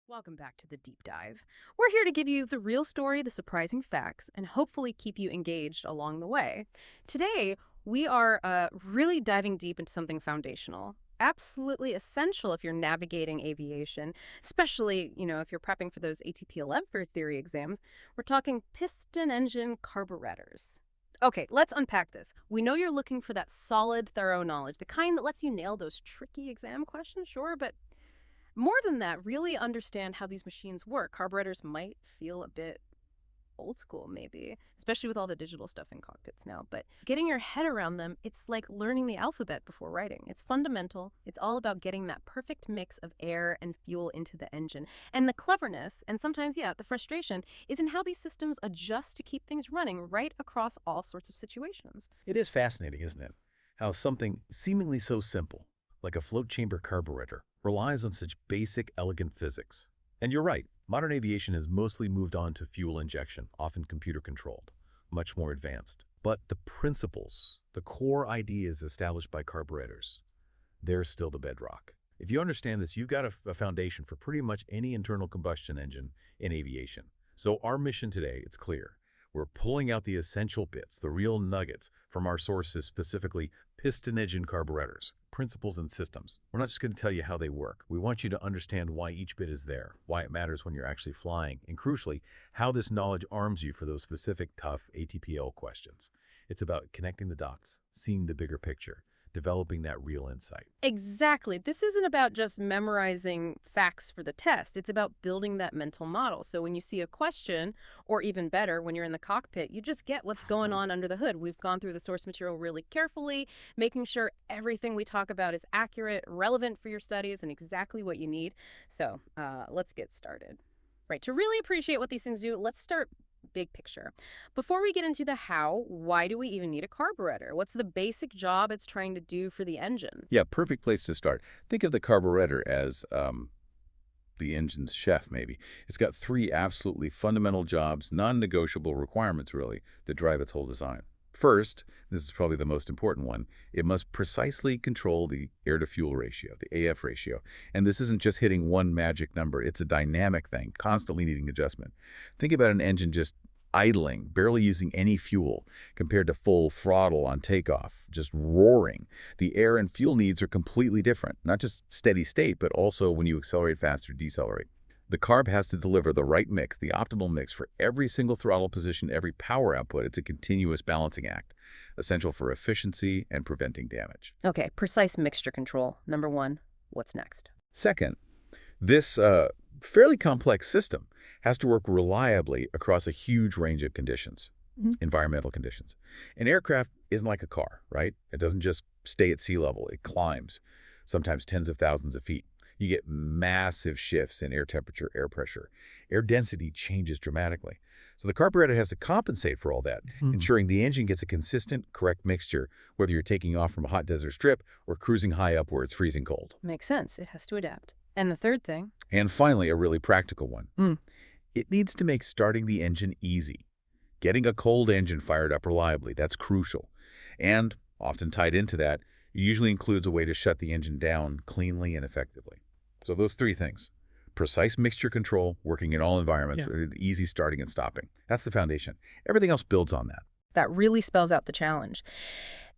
Welcome back to the deep dive. We're here to give you the real story, the surprising facts, and hopefully keep you engaged along the way. Today, we are really diving deep into something foundational, absolutely essential if you're navigating aviation, especially, if you're prepping for those ATP 11 theory exams. We're talking piston engine carburettors. Okay, let's unpack this. We know you're looking for that solid, thorough knowledge, the kind that lets you nail those tricky exam questions, sure, but more than that, really understand how these machines work. Carburetors might feel a bit old school, maybe, especially with all the digital stuff in cockpits now. But getting your head around them, it's like learning the alphabet before writing. It's fundamental. It's all about getting that perfect mix of air and fuel into the engine. And the cleverness, and sometimes, the frustration, is in how these systems adjust to keep things running right across all sorts of situations. It is fascinating, isn't it? How something seemingly so simple, like a float chamber carburetor, relies on such basic, elegant physics. And you're right, modern aviation has mostly moved on to fuel injection, often computer-controlled, much more advanced. But the principles, the core ideas established by carburetors, they're still the bedrock. If you understand this, you've got a foundation for pretty much any internal combustion engine in aviation. So our mission today, it's clear. We're pulling out the essential bits, the real nuggets from our sources, specifically piston engine carburetors, principles and systems. We're not just going to tell you how they work. We want you to understand why each bit is there, why it matters when you're actually flying, and crucially, how this knowledge arms you for those specific tough ATPL questions. It's about connecting the dots, seeing the bigger picture, developing that real insight. Exactly. This isn't about just memorizing facts for the test. It's about building that mental model. So when you see a question, or even better, when you're in the cockpit, you just get what's going on under the hood. We've gone through the source material really carefully, making sure everything we talk about is accurate, relevant for your studies, and exactly what you need. So let's get started. Right. To really appreciate what these things do, let's start big picture. Before we get into the how, why do we even need a carburetor? What's the basic job it's trying to do for the engine? Yeah, perfect place to start. Think of the carburetor as the engine's chef, maybe. It's got three absolutely fundamental jobs, non-negotiable requirements, really, that drive its whole design. First, this is probably the most important one, it must precisely control the air-to-fuel ratio, the AF ratio. And this isn't just hitting one magic number. It's a dynamic thing, constantly needing adjustment. Think about an engine just idling, barely using any fuel, compared to full throttle on takeoff, just roaring. The air and fuel needs are completely different, not just steady state, but also when you accelerate fast or decelerate. The carb has to deliver the right mix, the optimal mix for every single throttle position, every power output. It's a continuous balancing act, essential for efficiency and preventing damage. Okay, precise mixture control. Number one, what's next? Second, this fairly complex system has to work reliably across a huge range of conditions, environmental conditions. An aircraft isn't like a car, right? It doesn't just stay at sea level. It climbs, sometimes tens of thousands of feet. You get massive shifts in air temperature, air pressure. Air density changes dramatically. So the carburetor has to compensate for all that, ensuring the engine gets a consistent, correct mixture, whether you're taking off from a hot desert strip or cruising high up where it's freezing cold. Makes sense. It has to adapt. And the third thing? And finally, a really practical one. It needs to make starting the engine easy. Getting a cold engine fired up reliably, that's crucial. And often tied into that, it usually includes a way to shut the engine down cleanly and effectively. So those three things: precise mixture control, working in all environments, easy starting and stopping. That's the foundation. Everything else builds on that. That really spells out the challenge.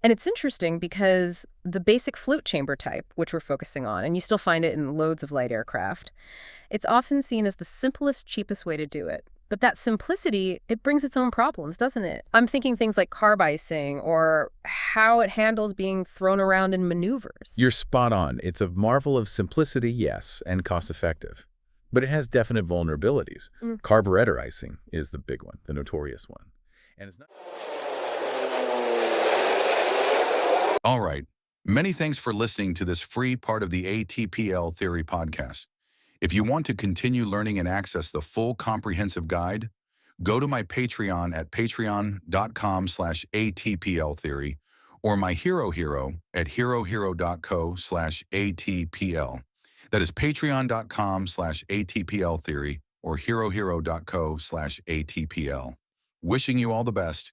And it's interesting because the basic float chamber type, which we're focusing on, and you still find it in loads of light aircraft, it's often seen as the simplest, cheapest way to do it. But that simplicity, it brings its own problems, doesn't it? I'm thinking things like carb icing or how it handles being thrown around in maneuvers. You're spot on. It's a marvel of simplicity, yes, and cost-effective. But it has definite vulnerabilities. Carburetor icing is the big one, the notorious one. And it's not... All right. Many thanks for listening to this free part of the ATPL Theory podcast. If you want to continue learning and access the full comprehensive guide, go to my Patreon at patreon.com/ATPLtheory or my Hero at herohero.co/ATPL. That is patreon.com/ATPLtheory or herohero.co/ATPL. Wishing you all the best.